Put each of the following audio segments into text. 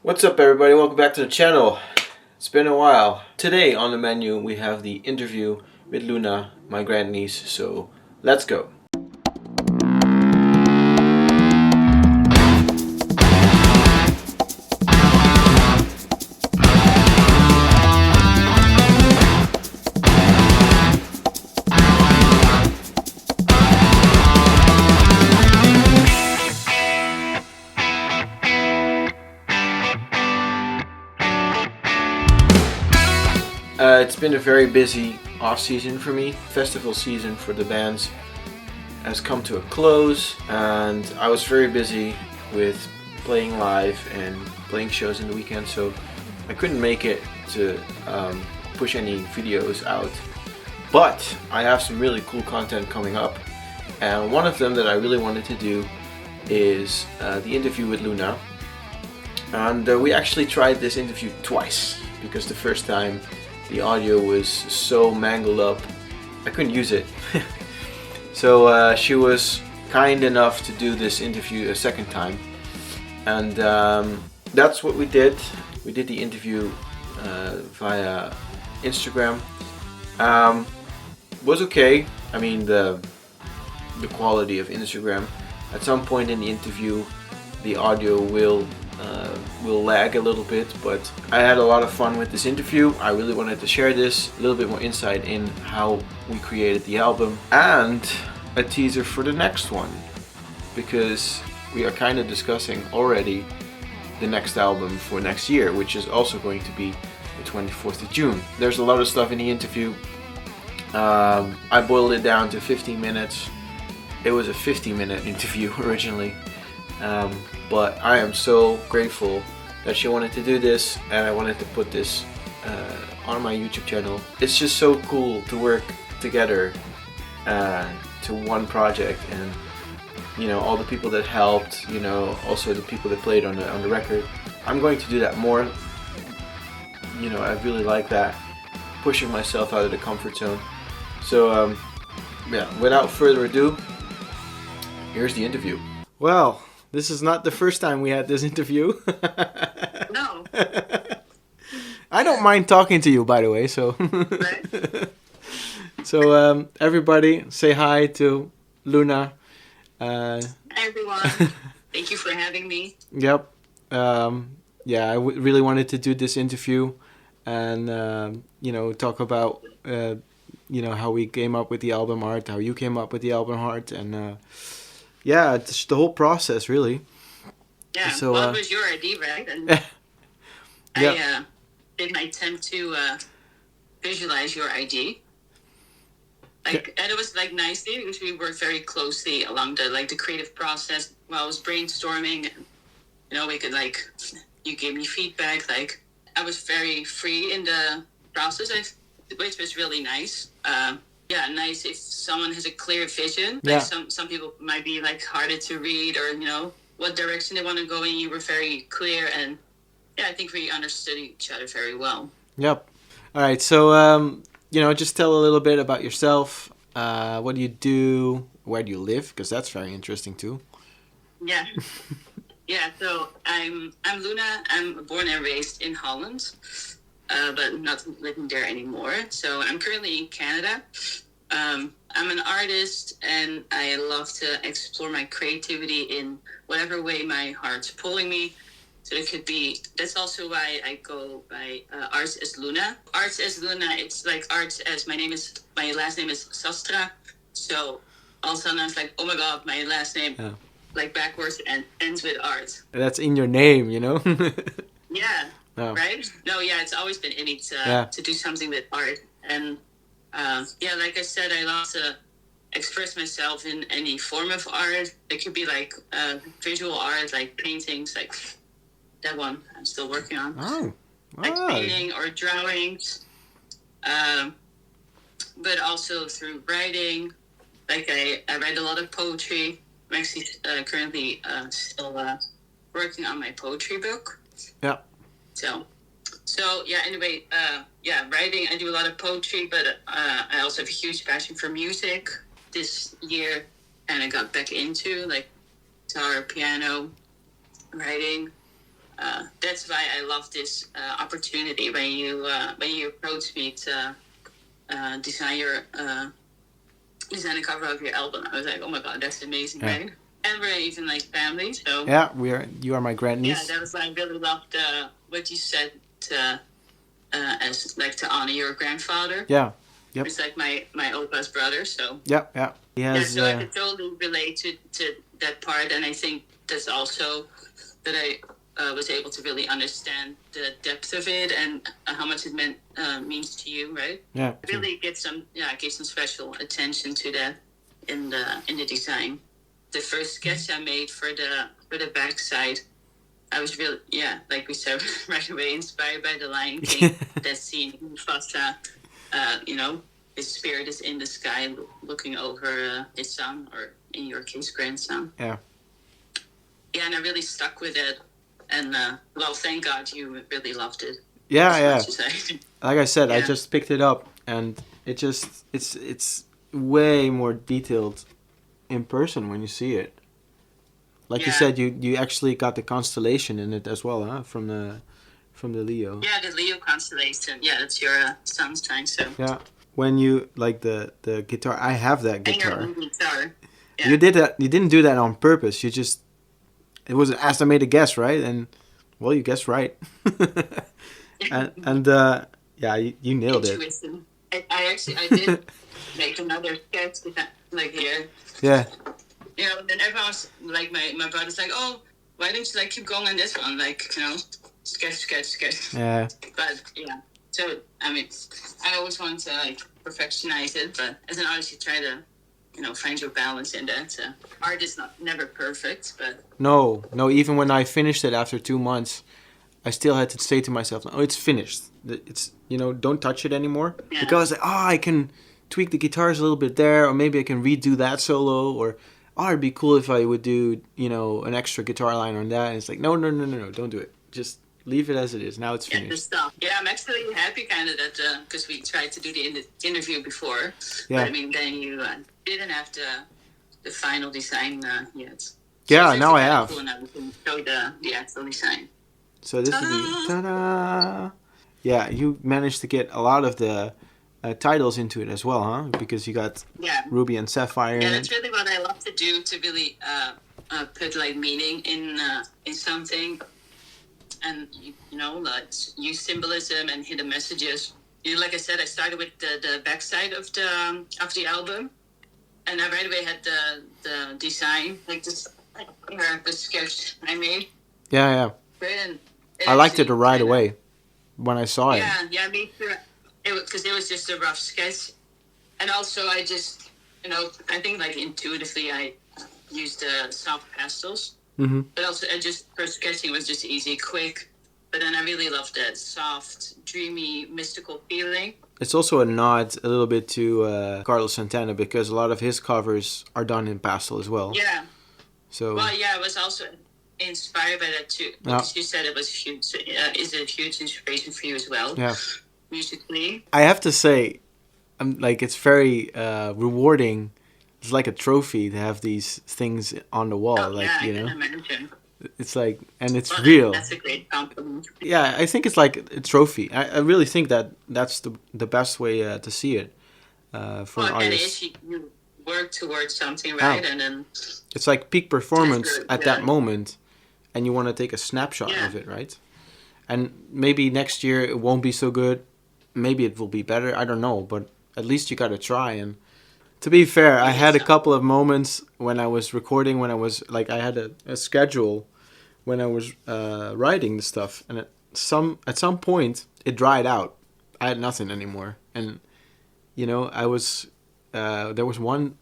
What's up, everybody? Welcome back to the channel. It's been a while. Today on the menu we have the interview with Luna, my grandniece, so let's go. It's been a very busy off season for me. Festival season for the bands has come to a close, and I was very busy with playing live and playing shows in the weekend, so I couldn't make it to push any videos out. But I have some really cool content coming up, and one of them that I really wanted to do is the interview with Luna. And we actually tried this interview twice, because the first time the audio was so mangled up I couldn't use it. So she was kind enough to do this interview a second time, and that's what we did. We did the interview via Instagram. Was okay. I mean, the quality of Instagram. At some point in the interview, the audio will lag a little bit, but I had a lot of fun with this interview. I really wanted to share this, a little bit more insight in how we created the album, and a teaser for the next one, because we are kind of discussing already the next album for next year, which is also going to be the 24th of June. There's a lot of stuff in the interview. I boiled it down to 15 minutes. It was a 50-minute interview originally. But I am so grateful that she wanted to do this, and I wanted to put this on my YouTube channel. It's just so cool to work together to one project, and you know, all the people that helped, you know, also the people that played on the record. I'm going to do that more. You know, I really like that, pushing myself out of the comfort zone. So yeah, without further ado, here's the interview. Well, this is not the first time we had this interview. No. I don't mind talking to you, by the way. So, Right. so everybody, say hi to Luna. Hi, everyone. Thank you for having me. Yep. Yeah, I really wanted to do this interview, and you know, talk about you know, how we came up with the album art, how you came up with the album art, and yeah, it's the whole process, really. Yeah. So, well, it was your idea, right? And yeah. I did my attempt to visualize your idea. And it was like nice because we worked very closely along the creative process while I was brainstorming. You know, we could you gave me feedback. Like, I was very free in the process, which was really nice. Yeah, nice if someone has a clear vision. Yeah. Like some people might be harder to read, or you know what direction they want to go in. You were very clear, and yeah, I think we understood each other very well. Yep. All right. So you know, just tell a little bit about yourself. What do you do? Where do you live? Because that's very interesting too. Yeah. Yeah. So I'm Luna. I'm born and raised in Holland. But not living there anymore. So I'm currently in Canada. I'm an artist, and I love to explore my creativity in whatever way my heart's pulling me. So it could be, that's also why I go by Arts as Luna. Arts as Luna, it's like arts as my last name is Sastra. So all of a sudden I was like, oh my God, my last name, backwards and ends with art. That's in your name, you know? Yeah. Oh. Right? No, yeah, it's always been in me to do something with art. And yeah, like I said, I love to express myself in any form of art. It could be visual art, like paintings, like that one I'm still working on. Oh. Like painting or drawings. But also through writing. Like I write a lot of poetry. I'm actually currently still working on my poetry book. Yeah. So yeah, anyway, yeah, writing, I do a lot of poetry, but I also have a huge passion for music. This year, and I got back into guitar, piano, writing. that's why I love this opportunity when you approached me to design the cover of your album. I was like, oh my god, that's amazing, right? And we're even like family, so Yeah, you are my yeah, grandniece. that was I really loved what you said to as like to honor your grandfather. Yeah. Yep. It's like my opa's brother, so Yeah. He yeah, has. so I could totally relate to that part, and I think that's also that I was able to really understand the depth of it and how much it means to you, right? Yeah. Really give some special attention to that in the design. The first sketch I made for the backside, I was really like we said right away inspired by the Lion King. That scene in Mufasa, his spirit is in the sky looking over his son, or in your case, grandson. Yeah. Yeah, and I really stuck with it. And, well, thank God you really loved it. Yeah. Much as I- Like I said, I Yeah. just picked it up, and it's way more detailed in person when you see it. Like you Yeah. said, you actually got the constellation in it as well, huh? From the Leo. Yeah, the Leo constellation. Yeah, it's your sun sign, so. Yeah. When you like the guitar, I have that And your guitar. own guitar. Yeah. You did that. You didn't do that on purpose. You just it was asked. I made a guess, right? And well, you guessed right. and yeah, you nailed it. Intuition. I did make another sketch like here. Yeah. Then everyone was like, my brother's like, oh, why don't you like keep going on this one? Like, sketch. Yeah. But yeah, so I mean, I always want to like perfectionize it, but as an artist, you try to, find your balance in that. Art is never perfect, but No. Even when I finished it after 2 months, I still had to say to myself, "Oh, it's finished. It's don't touch it anymore." Yeah. Because I can tweak the guitars a little bit there, or maybe I can redo that solo, or it'd be cool if I would do an extra guitar line on that. And it's like, no, don't do it. Just leave it as it is. Now it's yeah, the finished. stuff. Yeah, I'm actually happy kind of that because we tried to do the interview before. Yeah. But I mean, then you didn't have the final design yet. So Yeah, it's now I kinda have. Cool now we can show the actual design. So this would be ta-da! Yeah, you managed to get a lot of the titles into it as well, huh? Because you got Yeah. Ruby and Sapphire Yeah, in that's it. really what I love to do, to really put like meaning in something, and like use symbolism and hidden messages. Like I said, I started with the backside of the album, and I right away had the design, like the sketch I made. Yeah. And I liked it actually right kinda- away when I saw it. Yeah, me too. Because it was just a rough sketch, and also I just, I think like intuitively I used soft pastels, Mm-hmm. but also for sketching was just easy, quick. But then I really loved that soft, dreamy, mystical feeling. It's also a nod a little bit to Carlos Santana, because a lot of his covers are done in pastel as well. Yeah. So Well, yeah, I was also inspired by that too. Because you said it was huge. So, is it a huge inspiration for you as well? yeah. Musically. I have to say, it's very rewarding. It's like a trophy to have these things on the wall. Oh, yeah, I can know, imagine. it's like, and it's Well, real. That's a great compliment. Yeah, I think it's like a trophy. I really think that's the best way to see it for an Well, and artist. if you work towards something, right? Oh. And then It's like peak performance good, at yeah. that moment, and you want to take a snapshot Yeah. of it, right? And maybe next year it won't be so good. Maybe it will be better. I don't know, but at least you got to try. And to be fair, I had a couple of moments when I was recording, when I was like, I had a schedule when I was writing the stuff, and at some point it dried out. I had nothing anymore, and I was there was one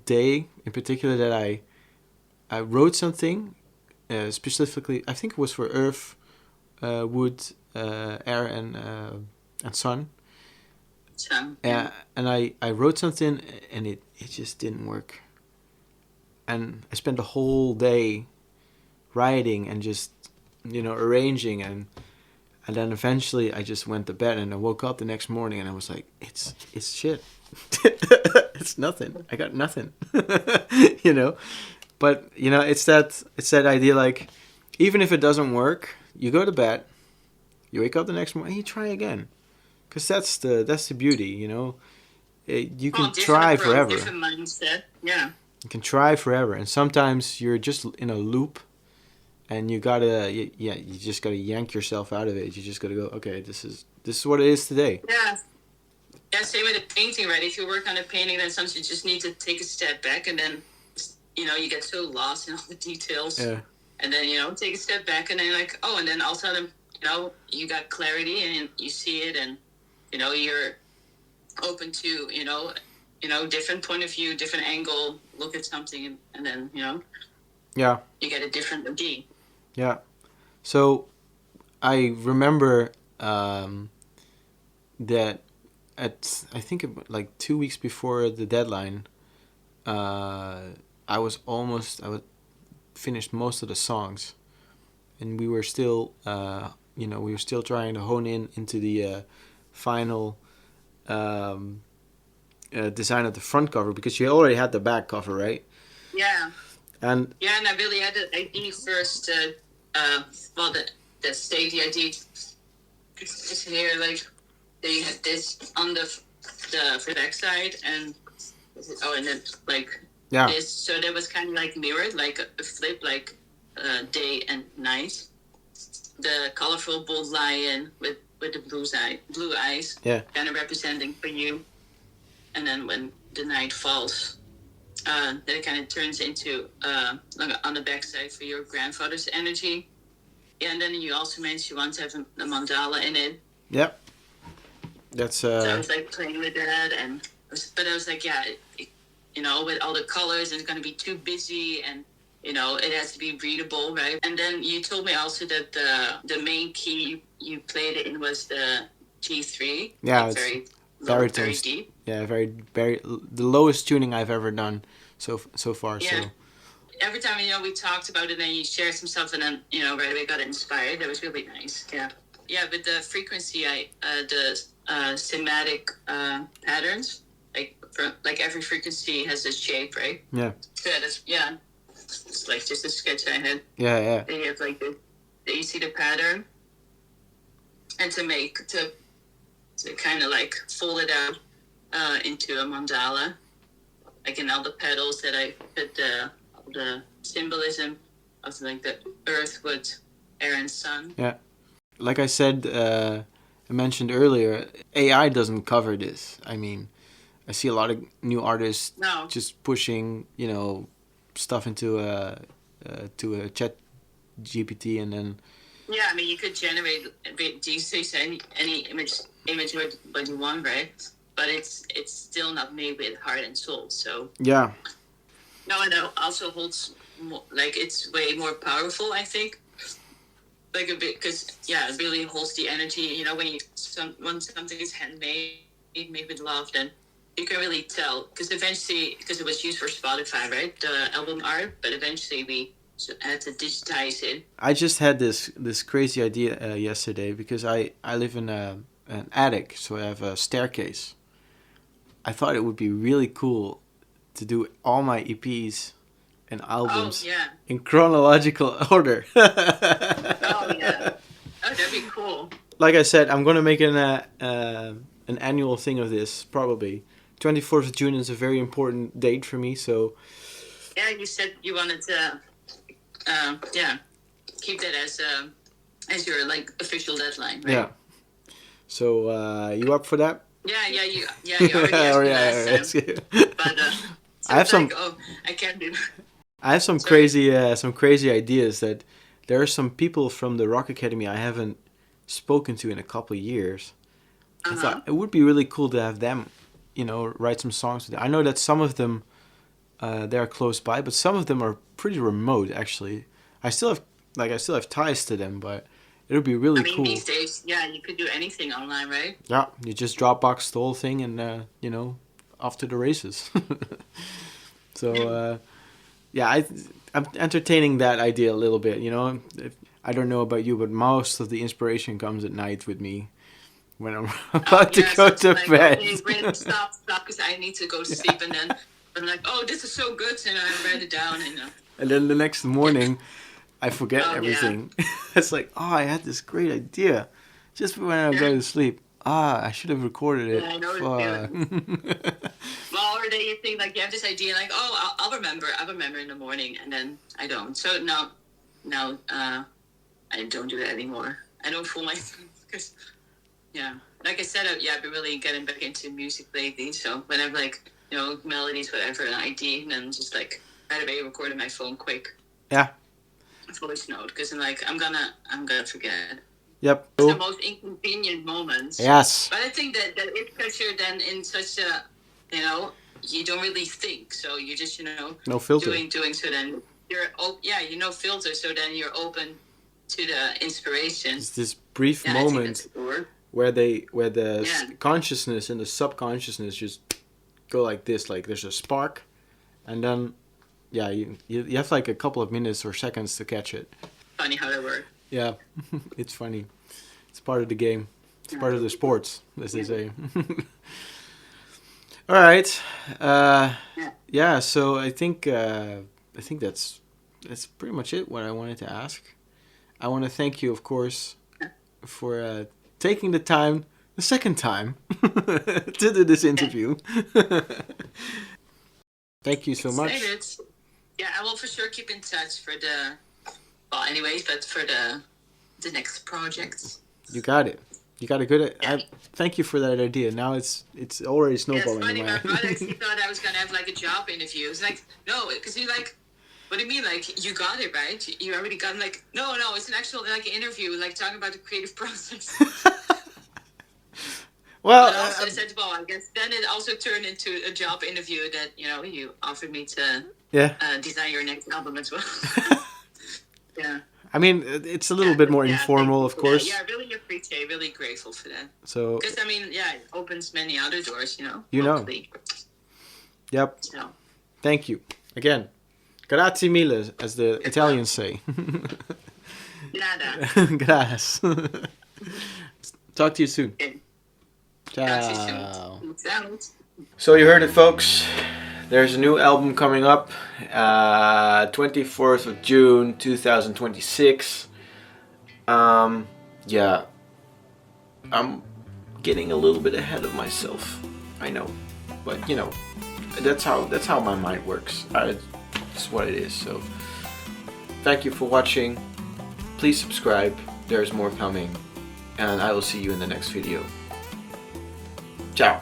day in particular that I wrote something specifically. I think it was for Earth, Wood, Air, and Sun. so, Yeah, and I wrote something and it just didn't work. And I spent the whole day writing and just arranging, and then eventually I just went to bed, and I woke up the next morning and I was like, it's shit. It's nothing. I got nothing. But it's that idea, like, even if it doesn't work, you go to bed, you wake up the next morning, and you try again, because that's the beauty, you know. You can different try approach, forever. different mindset. Yeah. You can try forever, and sometimes you're just in a loop, and you just gotta yank yourself out of it. You just gotta go, okay, this is what it is today. Yeah. Yeah, same with the painting, right? If you work on a painting, then sometimes you just need to take a step back, and then, you know, you get so lost in all the details. Yeah. And then, you know, take a step back, and then you're like, oh, and then all of a sudden, you know, you got clarity, and you see it, and, you know, you're open to, you know, different point of view, different angle, look at something, and then, you know, Yeah. you get a different idea. Yeah. So I remember that I think like 2 weeks before the deadline, I was finished most of the songs, and we were still trying to hone into the final design of the front cover, because you already had the back cover, right? Yeah. And I really had the idea first. The stage idea is here. Like they had this on the back side, and then like this. So that was kind of like mirrored, like a flip, like day and night. The colorful bold lion with the blue eyes, kind of representing for you. And then when the night falls, then it kind of turns into like on the backside for your grandfather's energy. Yeah, and then you also mentioned you want to have a mandala in it. Yep. That's So I was like playing with that, but I was like, yeah, you know, with all the colors, it's going to be too busy, and you know, it has to be readable, right? And then you told me also that the main key you played it in was the G3. Yeah, like it's very low, very baritones. deep. Yeah, very the lowest tuning I've ever done so far. Yeah. So every time, you know, we talked about it and you shared some stuff, and then, you know, right away got inspired. That was really nice. Yeah. Yeah, with the frequency, the thematic patterns, like every frequency has a shape, right? Yeah. So it's like just a sketch I had. Yeah. Then you have like you see the pattern, and to kind of like fold it out into a mandala, like in all the petals that I put the symbolism of like the earth, wood, air, and sun. Yeah. Like I said, I mentioned earlier, AI doesn't cover this. I mean, I see a lot of new artists just pushing, you know, stuff into to a chat GPT, and then. Yeah, I mean, you could generate these days any image what you want, right? But it's still not made with heart and soul. So yeah. No, and it also holds more, like it's way more powerful, I think. Like a bit, because it really holds the energy. You know, when something is handmade, made with love, then you can really tell. Because it was used for Spotify, right? The album art, but eventually we had to digitize it. I just had this crazy idea yesterday, because I live in an attic, so I have a staircase. I thought it would be really cool to do all my EPs and albums in chronological order. Oh yeah, that'd be cool. Like I said, I'm gonna make an annual thing of this, probably. 24th of June is a very important date for me, so. Yeah, you said you wanted to, keep that as your like official deadline, right? Yeah. So you up for that? Yeah, you already asked me last time. But I have some. Like, I can't do. I have some crazy ideas. That there are some people from the Rock Academy I haven't spoken to in a couple of years. I thought it would be really cool to have them, you know, write some songs with them. I know that some of them they are close by, but some of them are pretty remote. Actually, I still have ties to them, but it would be really cool. These days, you could do anything online, right? Yeah, you just Dropbox the whole thing, and you know, off to the races. So. I'm entertaining that idea a little bit, you know. I don't know about you, but most of the inspiration comes at night with me when I'm about to go to bed. Okay, wait, stop, because I need to go to sleep, and then I'm like, oh, this is so good, and I write it down, and then the next morning, I forget Oh, yeah. everything. It's like, oh, I had this great idea just when I go to sleep. I should have recorded it. Yeah, I know Fuck. Well, or then you think like you have this idea, like, oh, I'll remember in the morning, and then I don't. So now, I don't do that anymore. I don't fool myself because, yeah, like I said, I've been really getting back into music lately. So whenever like melodies, whatever, an idea, and then just like right away record on my phone quick. Yeah. Voice note, because I'm gonna forget. Yep. It's the most inconvenient moments. Yes. But I think that is because you're then in such a, you don't really think. So you're just, No filter. doing. So then you're, filter. So then you're open to the inspiration. It's this brief Yeah, I think moment that's the word. where the Yeah. consciousness and the subconsciousness just go like this, like there's a spark, and then you have like a couple of minutes or seconds to catch it. Funny how that works. Yeah, it's funny. It's part of the game. It's part of the sports, as they say. All right. Yeah. So I think that's pretty much it. What I wanted to ask. I want to thank you, of course, for taking the time, the second time, to do this interview. Thank you so much. Yeah, I will for sure keep in touch for the. Well, anyways, but for the next projects. You got it. You got a good. Thank you for that idea. Now it's already snowballing. Yeah, it's funny. in My my brother actually thought I was gonna have like a job interview. It's like no, because he's like, what do you mean? Like you got it right? You already got it. Like no, it's an actual like interview, like talking about the creative process. Well, But also I said, well, I guess then it also turned into a job interview that you offered me to design your next album as well. Yeah. I mean, it's a little bit more informal, of course. Yeah, really appreciate, really grateful for that. So, because I mean, it opens many other doors, locally. Yep. So. Thank you again. Grazie mille, as the Italians say. Nada. Gracias. Talk to you soon. Okay. Ciao. So you heard it, folks. There's a new album coming up, 24th of June 2026. Yeah, I'm getting a little bit ahead of myself. I know, but that's how my mind works. It's what it is. So, thank you for watching. Please subscribe. There's more coming, and I will see you in the next video. Ciao.